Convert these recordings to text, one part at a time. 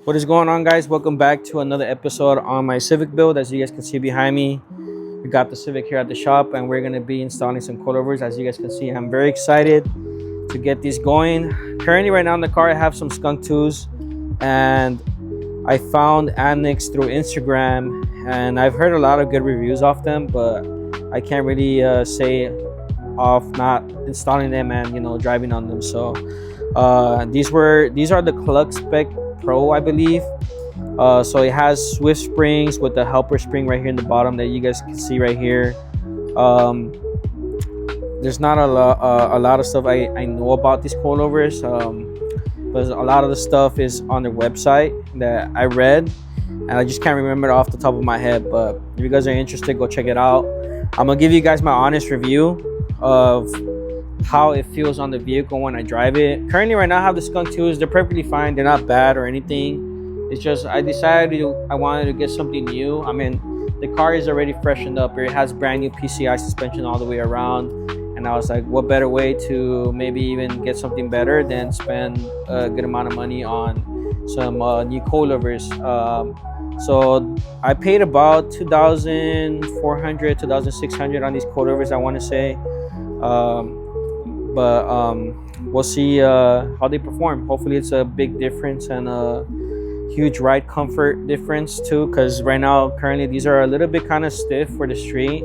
What is going on, guys? Welcome back to another episode on my Civic build. As you guys can see behind me, we got the Civic here at the shop and we're going to be installing some coilovers. As you guys can see, I'm very excited to get these going. Currently right now in the car I have some skunk twos, and I found Annex through Instagram, and I've heard a lot of good reviews off them, but I can't really say off not installing them and driving on them. So these are the Cluck Spec Pro, I believe. So it has Swift springs with the helper spring right here in the bottom that you guys can see right here. There's not a lot of stuff I know about these coilovers, but a lot of the stuff is on their website that I read, and I just can't remember it off the top of my head. But if you guys are interested, go check it out. I'm gonna give you guys my honest review of how it feels on the vehicle when I drive it. Currently right now I have the skunk twos. They're perfectly fine, they're not bad or anything. It's just I decided I wanted to get something new. I mean, the car is already freshened up. It has brand new PCI suspension all the way around, and I was like, what better way to maybe even get something better than spend a good amount of money on some new coilovers. So I paid about $2,400 $2,600 on these coilovers, I want to say. But we'll see how they perform. Hopefully it's a big difference and a huge ride comfort difference too, because right now currently these are a little bit kind of stiff for the street.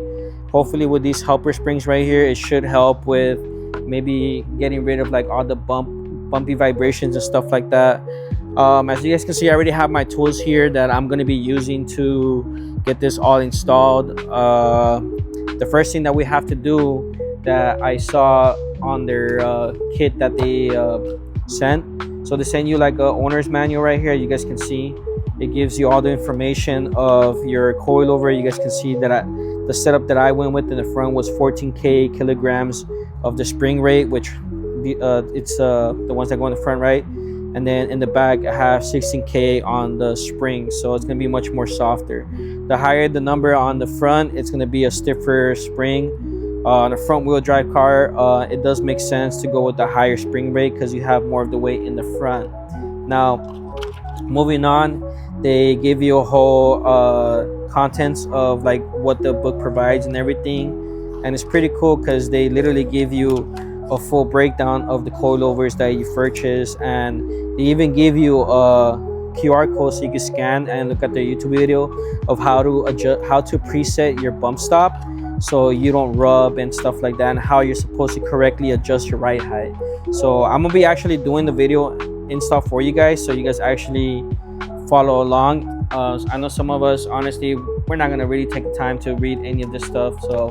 Hopefully with these helper springs right here, it should help with maybe getting rid of like all the bumpy vibrations and stuff like that. As you guys can see, I already have my tools here that I'm going to be using to get this all installed. The first thing that we have to do that I saw on their kit that they sent, so they send you like a owner's manual right here. You guys can see it gives you all the information of your coilover. You guys can see that the setup that I went with in the front was 14k kilograms of the spring rate, which it's the ones that go in the front, right? And then in the back I have 16k on the spring, so it's going to be much more softer. The higher the number on the front, it's going to be a stiffer spring. On a front wheel drive car, it does make sense to go with the higher spring rate because you have more of the weight in the front. Now moving on, they give you a whole contents of like what the book provides and everything, and it's pretty cool because they literally give you a full breakdown of the coilovers that you purchase, and they even give you a QR code so you can scan and look at the YouTube video of how to preset your bump stop so you don't rub and stuff like that, and how you're supposed to correctly adjust your ride height. So I'm gonna be actually doing the video install for you guys, so you guys actually follow along. I know some of us, honestly, we're not gonna really take the time to read any of this stuff, so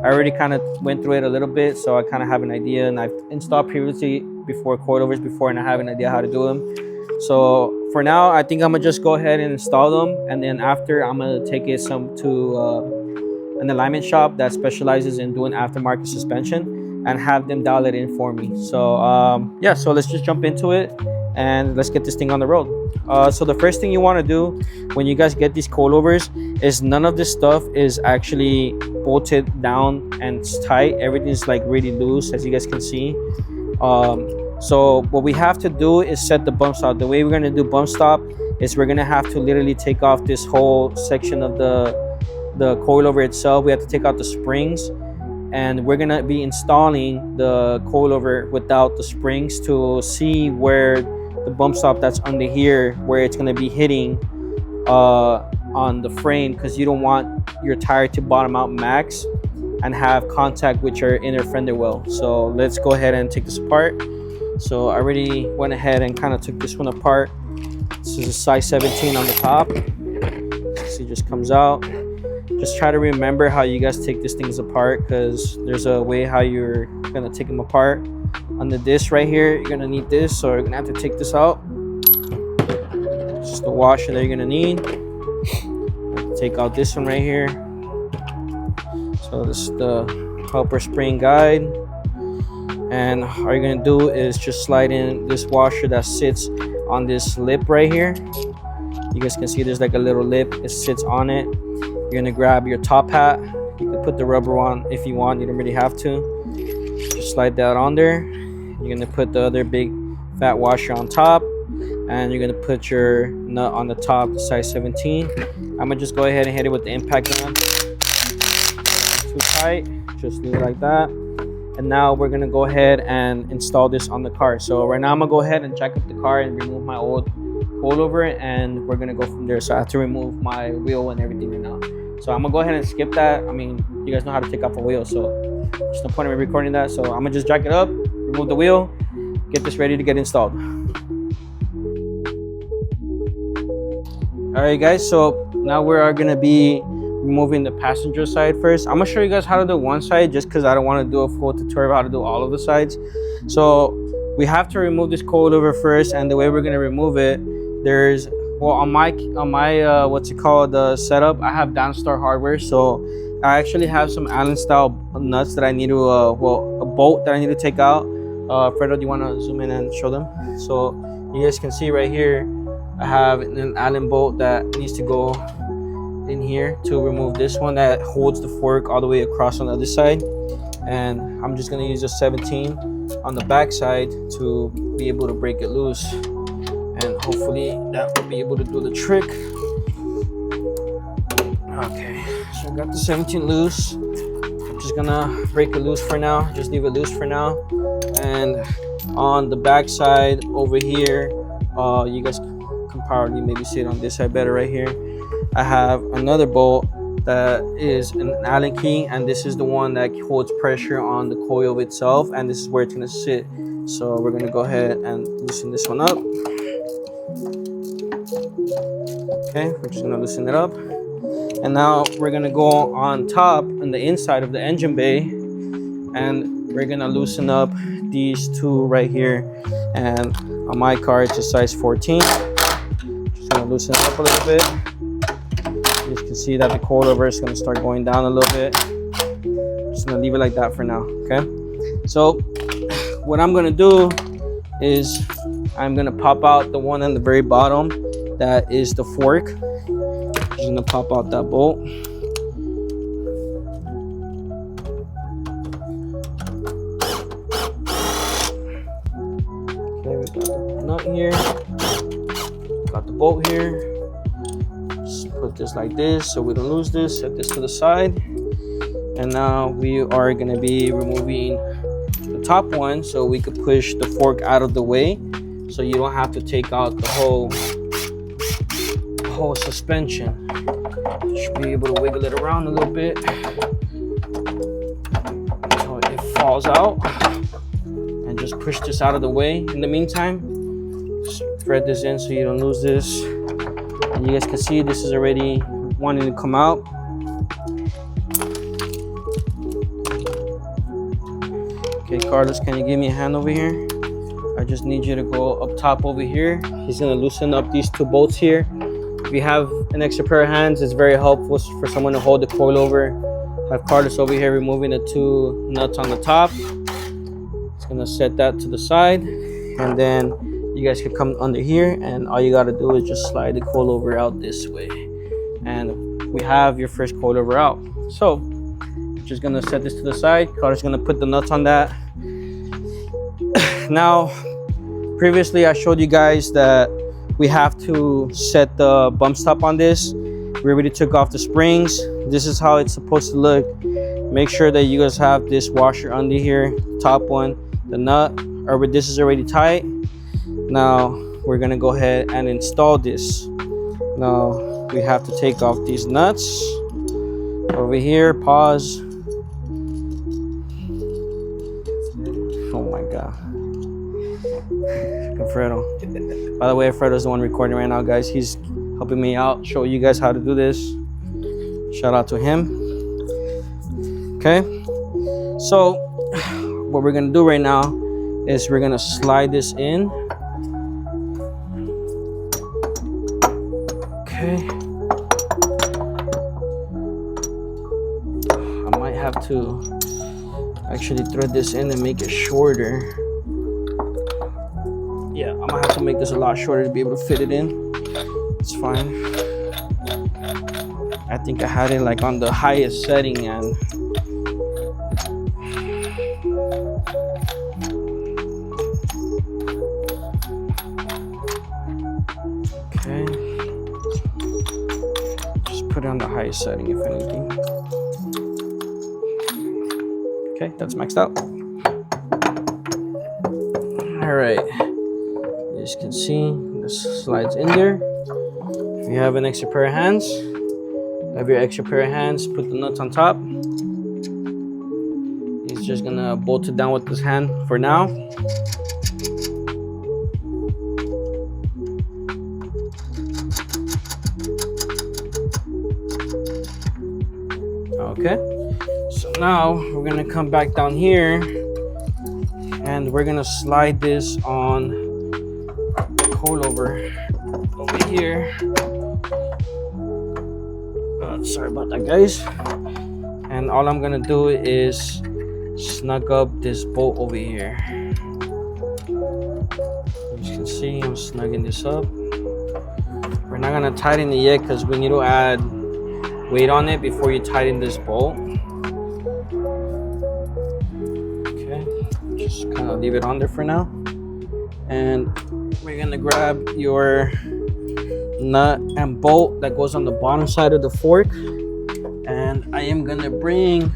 I already kind of went through it a little bit, so I kind of have an idea, and I've installed previously before coilovers before, and I have an idea how to do them. So for now, I think I'm gonna just go ahead and install them, and then after I'm gonna take it to an alignment shop that specializes in doing aftermarket suspension and have them dial it in for me. So yeah, so let's just jump into it and let's get this thing on the road. So the first thing you want to do when you guys get these coilovers is none of this stuff is actually bolted down and it's tight. Everything's like really loose, as you guys can see. So what we have to do is set the bump stop. The way we're going to do bump stop is we're going to have to literally take off this whole section of the coilover itself. We have to take out the springs, and we're gonna be installing the coilover without the springs to see where the bump stop that's under here, where it's gonna be hitting on the frame, because you don't want your tire to bottom out max and have contact with your inner fender well. So let's go ahead and take this apart. So I already went ahead and kind of took this one apart. This is a size 17 on the top. See, it just comes out. Just try to remember how you guys take these things apart, because there's a way how you're gonna take them apart. On the disc right here, you're gonna need this, so you're gonna have to take this out. It's just the washer that you're gonna need. Take out this one right here. So this is the helper spring guide, and all you're gonna do is just slide in this washer that sits on this lip right here. You guys can see there's like a little lip, it sits on it. You're gonna grab your top hat. You can put the rubber on if you want, you don't really have to. Just slide that on there. You're gonna put the other big fat washer on top. and you're gonna put your nut on the top, the size 17. I'm gonna just go ahead and hit it with the impact gun. Too tight, just leave it like that. And now we're gonna go ahead and install this on the car. So right now I'm gonna go ahead and jack up the car and remove my old coilover, and we're gonna go from there. So I have to remove my wheel and everything right now. So I'm gonna go ahead and skip that. I mean, you guys know how to take off a wheel, so there's no point in me recording that. So I'm gonna just jack it up, remove the wheel, get this ready to get installed. All right, guys, so now we are gonna be removing the passenger side first. I'm gonna show you guys how to do one side just because I don't want to do a full tutorial how to do all of the sides. So we have to remove this coilover first, and the way we're gonna remove it, there's, well, on my what's it called, the setup, I have Downstar hardware. So I actually have some Allen style nuts that I need to well, a bolt that I need to take out. Fredo, do you want to zoom in and show them? So you guys can see right here I have an Allen bolt that needs to go in here to remove this one that holds the fork all the way across on the other side. And I'm just going to use a 17 on the back side to be able to break it loose, and hopefully that will be able to do the trick. Okay, so I got the 17 loose. I'm just gonna break it loose for now, just leave it loose for now. And on the back side over here, you guys can probably maybe see it on this side better right here, I have another bolt that is an Allen key, and this is the one that holds pressure on the coil itself, and this is where it's gonna sit. So we're gonna go ahead and loosen this one up. Okay, we're just gonna loosen it up. And now we're gonna go on top on the inside of the engine bay, and we're gonna loosen up these two right here. And on my car it's a size 14. Just gonna loosen it up a little bit. You can see that the coilover is gonna start going down a little bit. Just gonna leave it like that for now, okay? So what I'm gonna do is I'm gonna pop out the one on the very bottom that is the fork. Just gonna pop out that bolt. Okay, we got the nut here, got the bolt here. Just put this like this so we don't lose this. Set this to the side, and now we are gonna be removing the top one so we could push the fork out of the way, so you don't have to take out the whole suspension. You should be able to wiggle it around a little bit so it falls out, and just push this out of the way. In the meantime, just thread this in so you don't lose this. And you guys can see this is already wanting to come out. Okay, Carlos, can you give me a hand over here? I just need you to go up top over here. He's gonna loosen up these two bolts here. If you have an extra pair of hands, it's very helpful for someone to hold the coilover. Have Carlos over here removing the two nuts on the top. It's gonna set that to the side, and then you guys can come under here, and all you gotta do is just slide the coilover out this way, and we have your first coilover out. So just gonna set this to the side. Carlos gonna put the nuts on that. Now, previously I showed you guys that we have to set the bump stop on this. We already took off the springs. This is how it's supposed to look. Make sure that you guys have this washer under here, top one, the nut, or this is already tight. Now we're gonna go ahead and install this. Now we have to take off these nuts over here. Pause. Oh my god, Fredo. By the way, Fredo's the one recording right now, guys. He's helping me out, show you guys how to do this. Shout out to him. Okay, so what we're gonna do right now is we're gonna slide this in. Okay, I might have to actually thread this in and make it shorter. Yeah, I'm gonna have to make this a lot shorter to be able to fit it in. It's fine. I think I had it like on the highest setting, and put it on the highest setting if anything. Okay, that's maxed out. All right, as you can see, this slides in there. If you have an extra pair of hands, put the nuts on top. He's just gonna bolt it down with his hand for now. Okay, so now we're gonna come back down here and we're gonna slide this on the coilover over here. Sorry about that, guys. And all I'm gonna do is snug up this bolt over here. As you can see, I'm snugging this up. We're not gonna tighten it yet because we need to add weight on it before you tighten this bolt. Okay, just kind of leave it on there for now. And we're gonna grab your nut and bolt that goes on the bottom side of the fork, and I am gonna bring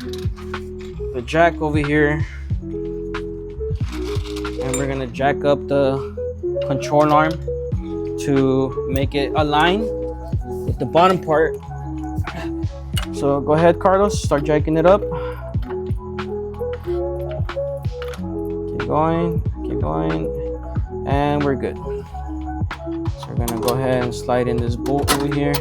the jack over here, and we're gonna jack up the control arm to make it align with the bottom part. So go ahead, Carlos, start jacking it up. Keep going, and we're good. So we're gonna go ahead and slide in this bolt over here.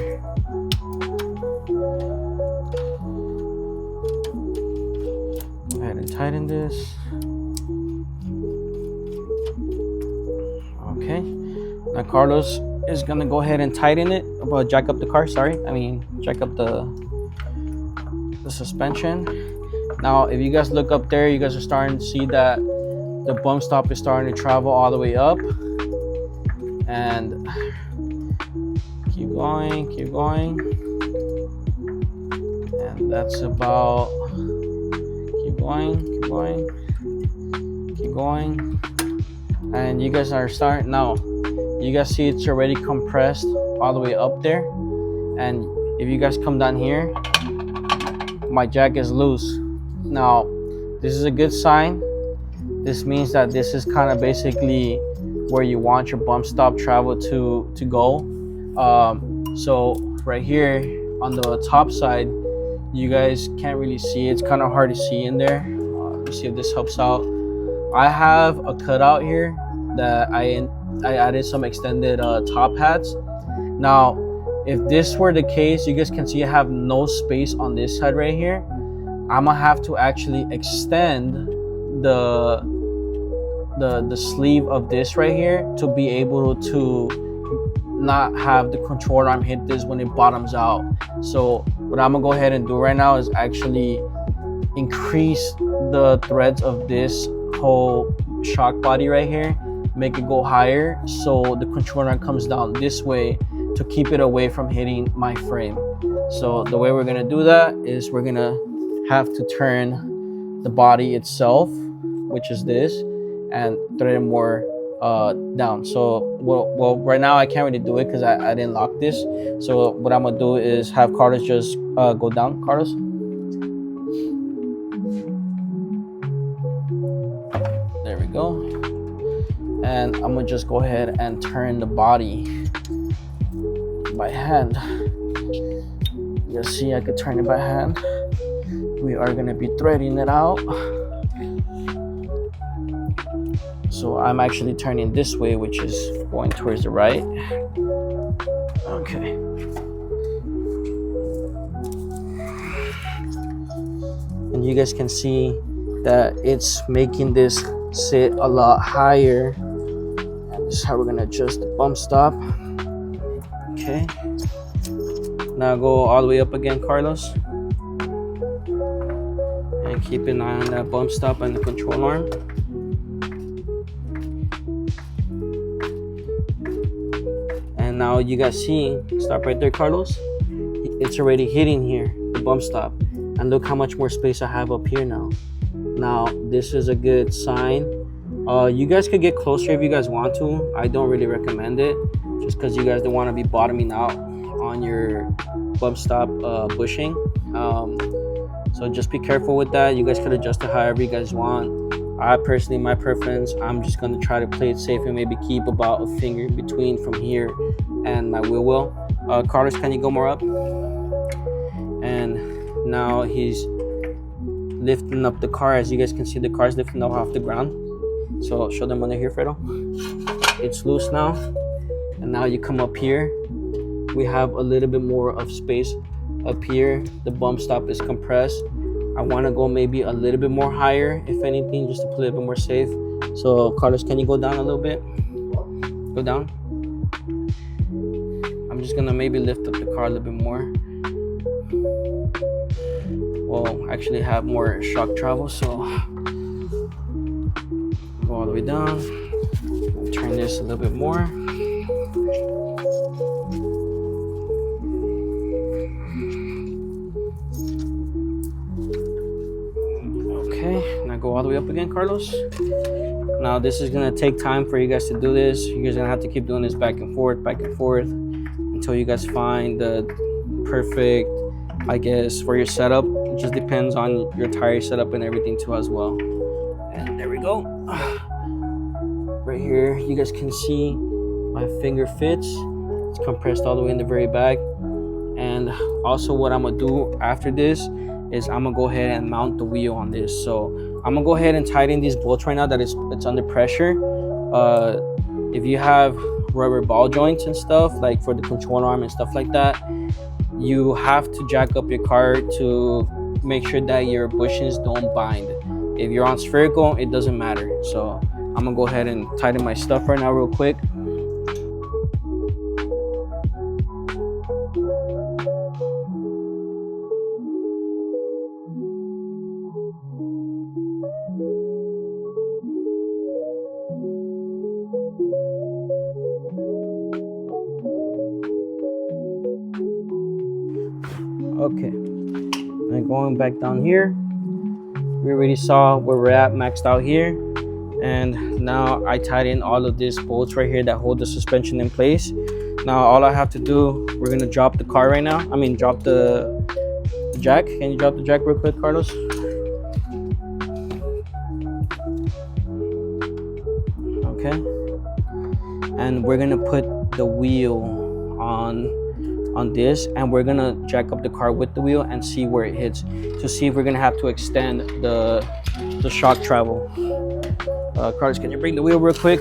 Go ahead and tighten this. Okay. Now Carlos is gonna go ahead and tighten it. Well, jack up the car. Jack up the suspension. Now, if you guys look up there, you guys are starting to see that the bump stop is starting to travel all the way up. And keep going, and that's about, keep going, and you guys are starting now. You guys see it's already compressed all the way up there, and if you guys come down here, my jack is loose. Now this is a good sign. This means that this is kind of basically where you want your bump stop travel to go. So right here on the top side, you guys can't really see. It's kind of hard to see in there. Let me see if this helps out. I have a cutout here that I added some extended top hats. Now, if this were the case, you guys can see I have no space on this side right here. I'm gonna have to actually extend the sleeve of this right here to be able to not have the control arm hit this when it bottoms out. So what I'm gonna go ahead and do right now is actually increase the threads of this whole shock body right here, make it go higher so the control arm comes down this way to keep it away from hitting my frame. So the way we're gonna do that is we're gonna have to turn the body itself, which is this, and thread it more down. So well right now I can't really do it because I didn't lock this. So what I'm gonna do is have Carlos just go down. Carlos, there we go. And I'm gonna just go ahead and turn the body by hand. You'll see I could turn it by hand. We are gonna be threading it out. So I'm actually turning this way, which is going towards the right. Okay. And you guys can see that it's making this sit a lot higher. And this is how we're gonna adjust the bump stop. Okay. Now go all the way up again, Carlos. And keep an eye on that bump stop and the control arm. And now you guys see, stop right there, Carlos. It's already hitting here, the bump stop. And look how much more space I have up here now. Now, this is a good sign. You guys could get closer if you guys want to. I don't really recommend it, just because you guys don't want to be bottoming out on your bump stop bushing. So just be careful with that. You guys could adjust it however you guys want. I personally, my preference, I'm just gonna try to play it safe and maybe keep about a finger in between from here and my wheel well. Carlos, can you go more up? And now he's lifting up the car. As you guys can see, the car's lifting up off the ground. So show them under here, Fredo. It's loose now. And now you come up here. We have a little bit more of space up here. The bump stop is compressed. I want to go maybe a little bit more higher, if anything, just to play a bit more safe. So Carlos, can you go down a little bit? Go down. I'm just gonna maybe lift up the car a little bit more. We'll actually have more shock travel, so go all the way down. Turn this a little bit more. Okay, now go all the way up again, Carlos. Now this is gonna take time for you guys to do this. You guys are gonna have to keep doing this back and forth until you guys find the perfect, I guess, for your setup. It just depends on your tire setup and everything too as well. And there we go. Right here, you guys can see my finger fits. It's compressed all the way in the very back. And also what I'm gonna do after this is I'm gonna go ahead and mount the wheel on this. So I'm gonna go ahead and tighten these bolts right now that it's under pressure. If you have rubber ball joints and stuff, like for the control arm and stuff like that, you have to jack up your car to make sure that your bushings don't bind. If you're on spherical, it doesn't matter. So I'm gonna go ahead and tighten my stuff right now real quick. Okay, and going back down here, we already saw where we're at, maxed out here. And now I tied in all of these bolts right here that hold the suspension in place. Now all I have to do, we're gonna drop the car right now. I mean, drop the jack. Can you drop the jack real quick, Carlos? Okay. And we're gonna put the wheel on this, and we're gonna jack up the car with the wheel and see where it hits to see if we're gonna have to extend the shock travel. Carlos, can you bring the wheel real quick?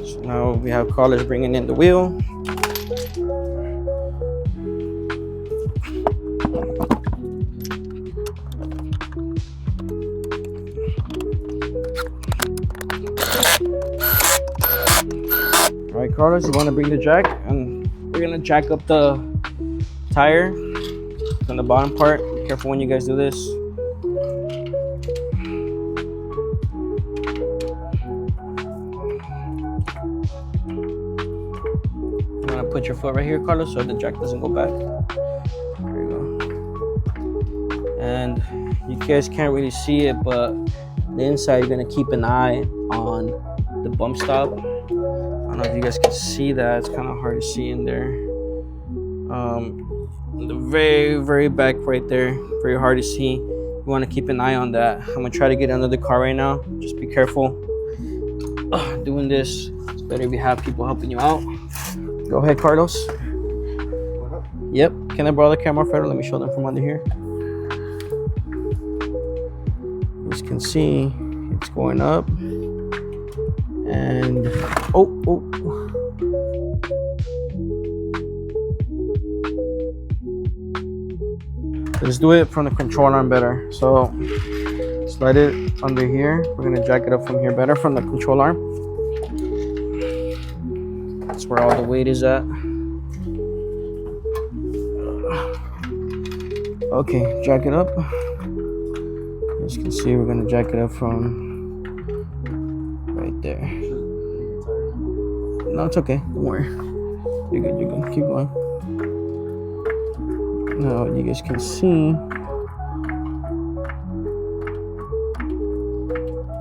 So now we have Carlos bringing in the wheel. All right, Carlos, you want to bring the jack, and we're gonna jack up the tire on the bottom part. Be careful when you guys do this. You want to put your foot right here, Carlos, so the jack doesn't go back. There you go. And you guys can't really see it, but the inside, you're gonna keep an eye on the bump stop. I don't know if you guys can see that. It's kind of hard to see in there. The very back right there, very hard to see. You want to keep an eye on that. I'm gonna try to get under the car right now. Just be careful doing this. It's better if you have people helping you out. Go ahead, Carlos. Yep. Can I borrow the camera, Fredo? Let me show them from under here. As you can see, it's going up. And oh. Let's do it from the control arm better. So slide it under here. We're gonna jack it up from here better from the control arm. That's where all the weight is at. Okay, jack it up. As you can see, we're gonna jack it up from right there. No, it's okay. Don't worry. You're good. You're good. Keep going. Now you guys can see.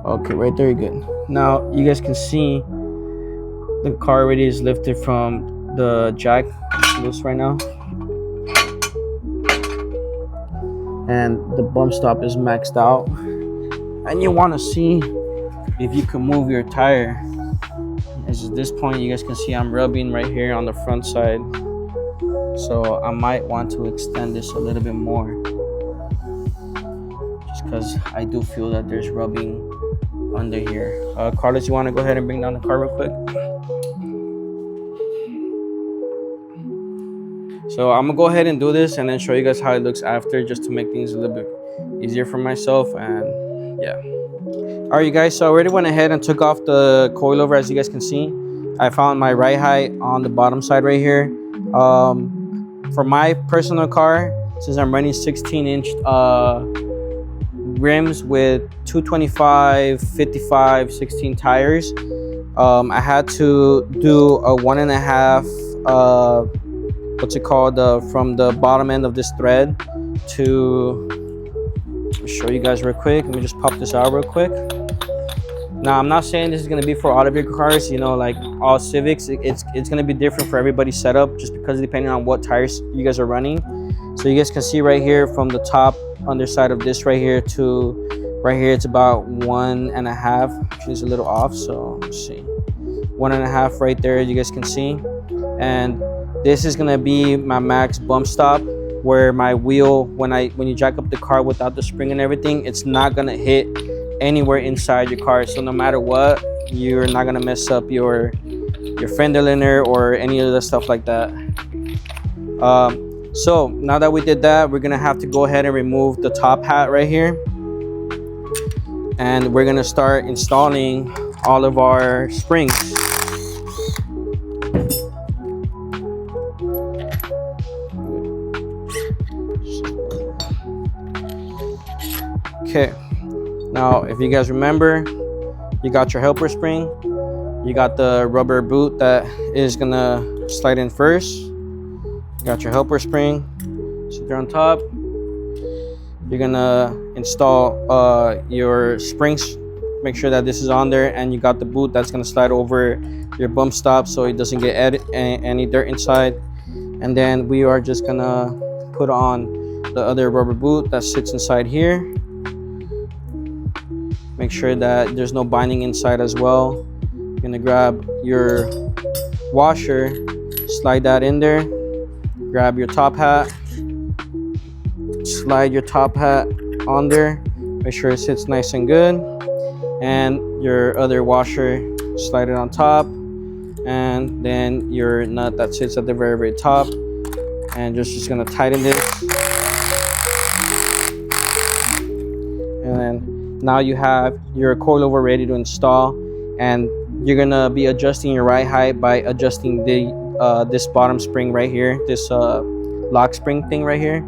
Okay, right there. You're good. Now you guys can see The car already is lifted from the jack. It's loose right now, and the bump stop is maxed out. And you want to see if you can move your tire. As at this point, you guys can see I'm rubbing right here on the front side, so I might want to extend this a little bit more, just because I do feel that there's rubbing under here. Carlos, you want to go ahead and bring down the car real quick? So I'm gonna go ahead and do this and then show you guys how it looks after, just to make things a little bit easier for myself. And yeah. All right, you guys, so I already went ahead and took off the coilover. As you guys can see, I found my ride height on the bottom side right here. For my personal car, since I'm running 16-inch rims with 225, 55, 16 tires, I had to do a 1.5 what's it called, from the bottom end of this thread to, let me show you guys real quick. Let me just pop this out real quick. Now, I'm not saying this is going to be for all of your cars, you know, like all Civics. It's going to be different for everybody's setup, just because depending on what tires you guys are running. So you guys can see right here from the top underside of this right here to right here, it's about 1.5. Actually, it's a little off, so let's see, 1.5 right there, you guys can see. And this is gonna be my max bump stop, where my wheel, when you jack up the car without the spring and everything, it's not gonna hit anywhere inside your car. So no matter what, you're not gonna mess up your fender liner or any of the stuff like that. So now that we did that, we're gonna have to go ahead and remove the top hat right here, and we're gonna start installing all of our springs. Okay, now if you guys remember, you got your helper spring, you got the rubber boot that is gonna slide in first, you got your helper spring, sit there on top. You're gonna install your springs, make sure that this is on there, and you got the boot that's gonna slide over your bump stop so it doesn't get any dirt inside. And then we are just gonna put on the other rubber boot that sits inside here. Make sure that there's no binding inside as well. You're gonna grab your washer, slide that in there, grab your top hat, slide your top hat on there, make sure it sits nice and good, and your other washer, slide it on top, and then your nut that sits at the very top, and just gonna tighten this. And then now you have your coilover ready to install, and you're gonna be adjusting your ride height by adjusting the this bottom spring right here, this lock spring thing right here.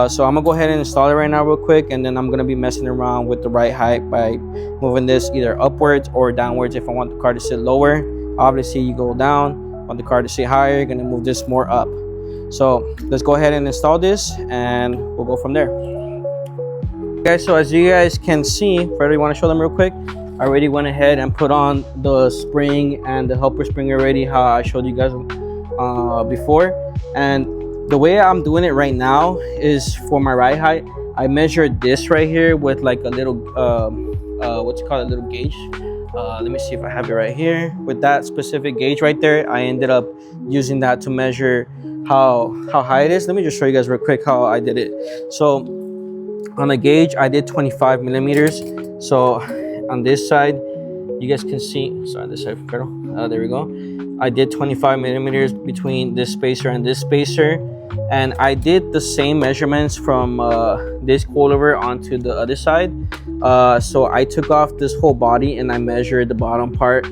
So I'm gonna go ahead and install it right now real quick, and then I'm gonna be messing around with the ride height by moving this either upwards or downwards. If I want the car to sit lower, obviously you go down. Want the car to sit higher, you're gonna move this more up. So let's go ahead and install this, and we'll go from there. Guys, so as you guys can see, if I want to show them real quick, I already went ahead and put on the spring and the helper spring already, how I showed you guys before. And the way I'm doing it right now is for my ride height, I measured this right here with like a little what's it called, a little gauge. Let me see if I have it right here. With that specific gauge right there, I ended up using that to measure how high it is. Let me just show you guys real quick how I did it. So on the gauge, I did 25 millimeters. So on this side, you guys can see, sorry, this side, there we go. I did 25 millimeters between this spacer and this spacer, and I did the same measurements from this coilover onto the other side. So I took off this whole body and I measured the bottom part,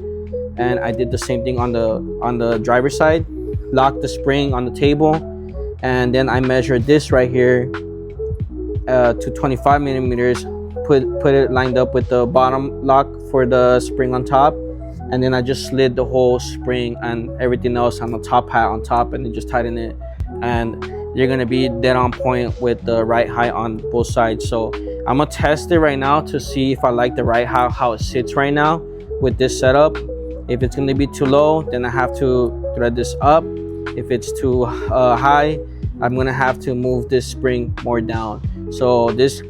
and I did the same thing on the driver's side. Locked the spring on the table, and then I measured this right here to 25 millimeters, put it lined up with the bottom lock for the spring on top, and then I just slid the whole spring and everything else on the top hat on top, and then just tighten it, and you're gonna be dead on point with the ride height on both sides. So I'm gonna test it right now to see if I like the ride height, how it sits right now with this setup. If it's going to be too low, then I have to thread this up. If it's too high, I'm going to have to move this spring more down. So this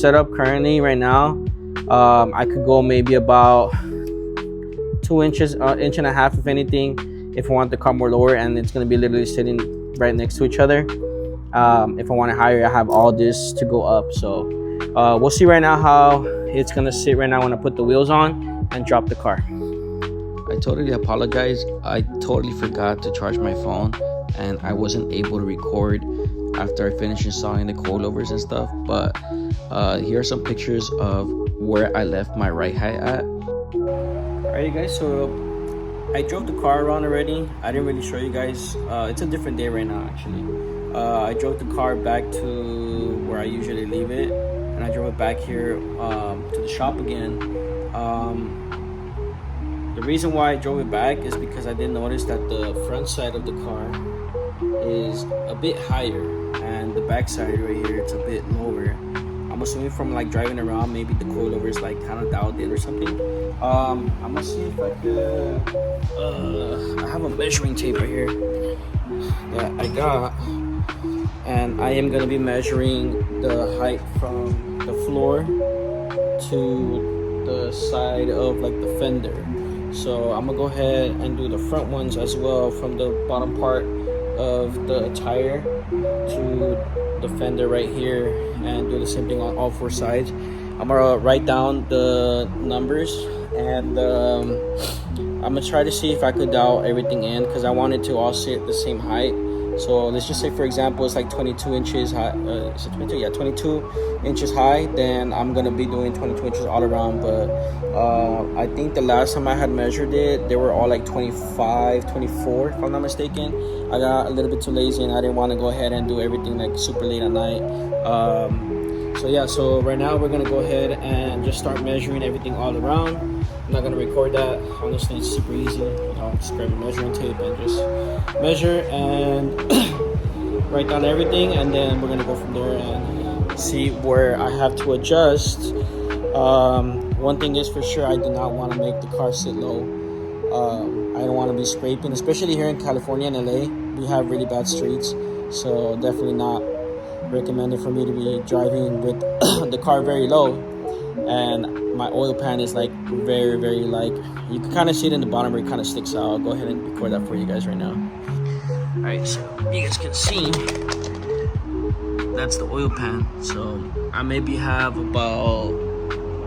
setup currently right now, I could go maybe about 2 inches, inch and a half if anything, if I want the car more lower, and it's going to be literally sitting right next to each other. If I want it higher, I have all this to go up. So we'll see right now how it's going to sit right now when I put the wheels on and drop the car. I totally apologize. I totally forgot to charge my phone, and I wasn't able to record after I finished installing the coilovers and stuff. But here are some pictures of where I left my right height at. Alright guys, so I drove the car around already. I didn't really show you guys. It's a different day right now actually. I drove the car back to where I usually leave it, and I drove it back here to the shop again. The reason why I drove it back is because I did notice that the front side of the car is a bit higher, and the back side right here it's a bit lower. I'm assuming from like driving around, maybe the coilover is like kind of dialed in or something. I'm gonna see if I could. I have a measuring tape right here that I got, and I am gonna be measuring the height from the floor to the side of like the fender. So I'm gonna go ahead and do the front ones as well, from the bottom part of the tire to the fender right here, and do the same thing on all 4 sides. I'm gonna write down the numbers, and I'm gonna try to see if I could dial everything in, because I want it to all sit the same height. So let's just say, for example, it's like 22 inches high. Is it 22? Yeah, 22 inches high. Then I'm gonna be doing 22 inches all around. But I think the last time I had measured it, they were all like 25, 24, if I'm not mistaken. I got a little bit too lazy, and I didn't want to go ahead and do everything like super late at night. So yeah, so right now we're gonna go ahead and just start measuring everything all around. I'm not gonna record that. Honestly, it's super easy. Just grab a measuring tape and just measure and write down everything, and then we're gonna go from there and see where I have to adjust. One thing is for sure, I do not want to make the car sit low. I don't want to be scraping, especially here in California and LA. We have really bad streets, so definitely not recommended for me to be driving with the car very low. And my oil pan is like very, very, like, you can kind of see it in the bottom where it kind of sticks out. I'll go ahead and record that for you guys right now. All right, so you guys can see that's the oil pan. So I maybe have about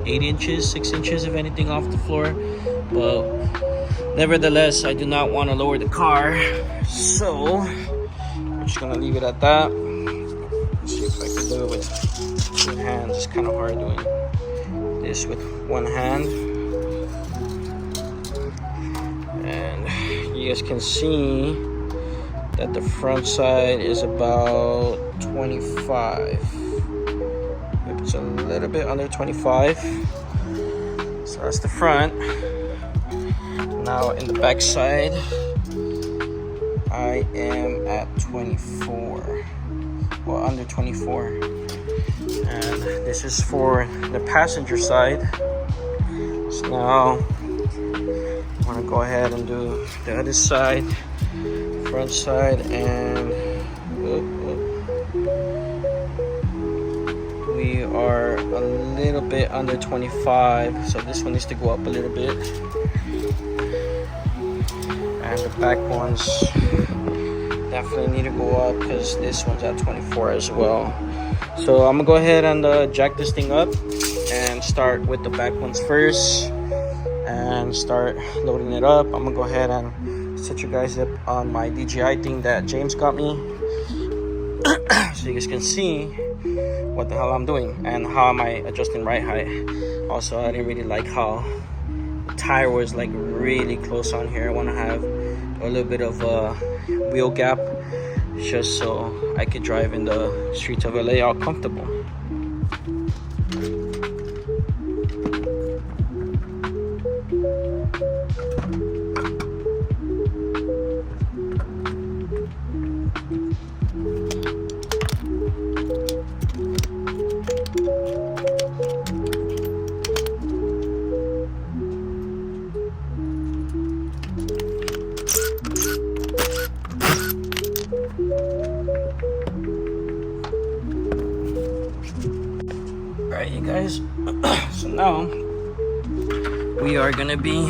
8 inches, 6 inches, if anything, off the floor. But nevertheless, I do not want to lower the car, so I'm just gonna leave it at that. Let's see if I can do it with 2 hands. It's kind of hard doing this with 1 hand. And you guys can see that the front side is about 25. It's a little bit under 25. So that's the front. Now in the back side, I am at 24. Well, under 24. And this is for the passenger side. So now I'm gonna go ahead and do the other side, front side, and we are a little bit under 25, so this one needs to go up a little bit, and the back ones definitely need to go up because this one's at 24 as well. So I'm gonna go ahead and jack this thing up and start with the back ones first and start loading it up. I'm gonna go ahead and set you guys up on my DJI thing that James got me so you guys can see what the hell I'm doing and how am I adjusting ride height. Also, I didn't really like how the tire was like really close on here. I want to have a little bit of a wheel gap just so I could drive in the streets of LA all comfortable. Okay guys, so now we are gonna be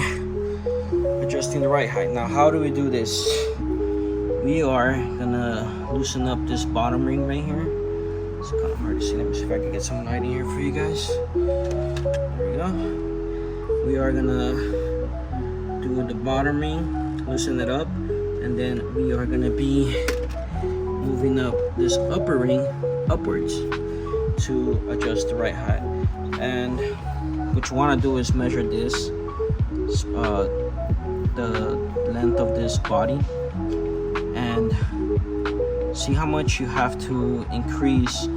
adjusting the ride height. Now how do we do this? We are gonna loosen up this bottom ring right here. It's kind of hard to see. Let me see if I can get some light in here for you guys. There we go. We are gonna do the bottom ring, loosen it up, and then we are gonna be moving up this upper ring upwards to adjust the ride height. And what you want to do is measure this, the length of this body, and see how much you have to increase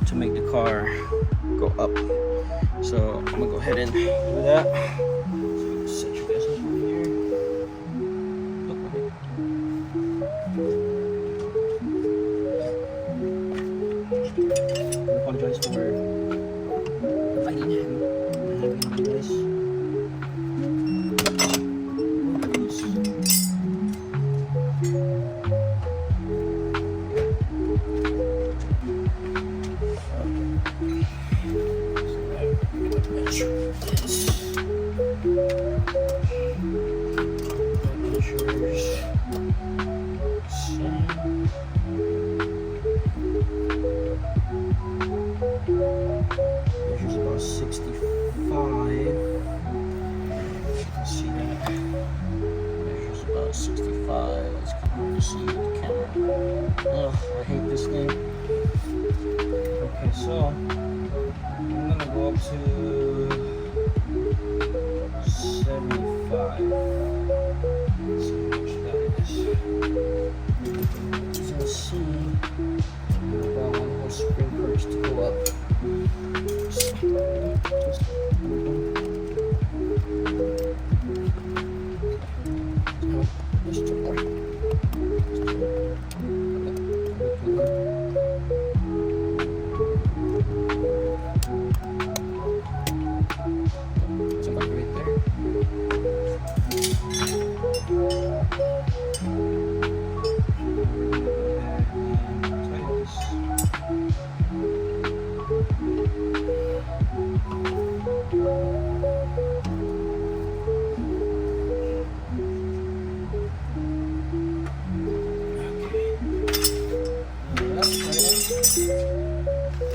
to make the car go up. So I'm gonna go ahead and do that. So set you guys up over here. I apologize for lighting and having this. Measures about 65. You can see that. Measures about 65. It's kind of hard to see with the camera. Ugh, I hate this thing. Okay, so I'm gonna go up to 75. Let's see how much that is. As you can see, about one whole spring perch to go up.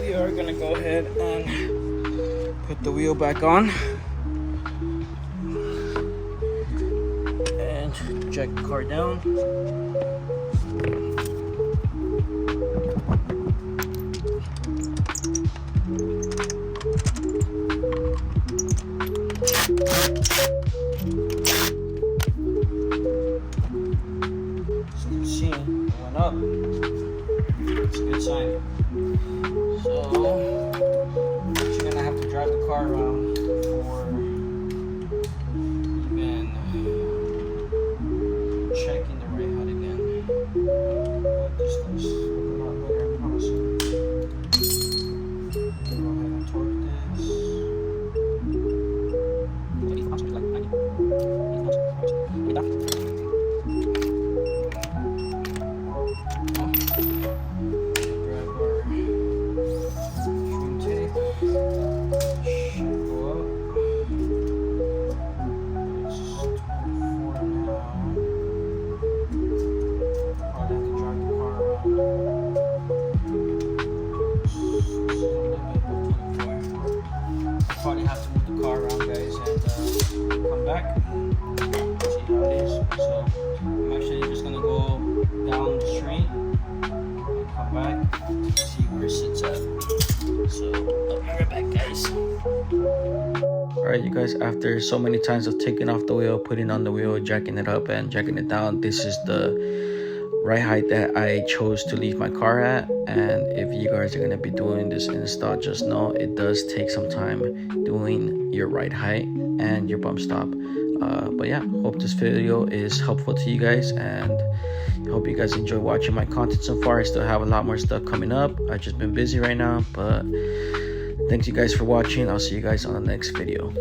We are gonna go ahead and put the wheel back on and jack the car down. As you can see, it went up. It's a good sign. So you're gonna have to drive the car around for even checking the rate height again. But this looks a lot better, I promise you. Go ahead and torque this. Probably have to move the car around, guys, and come back. See how it is. So I'm actually just gonna go down the street and come back, see where it sits at. So I'll be right back, guys. Alright, you guys, after so many times of taking off the wheel, putting on the wheel, jacking it up and jacking it down, this is the ride height that I chose to leave my car at. And if you guys are going to be doing this install, just know it does take some time doing your ride height and your bump stop. But yeah, hope this video is helpful to you guys, and hope you guys enjoy watching my content so far. I still have a lot more stuff coming up. I've just been busy right now, but thanks you guys for watching. I'll see you guys on the next video.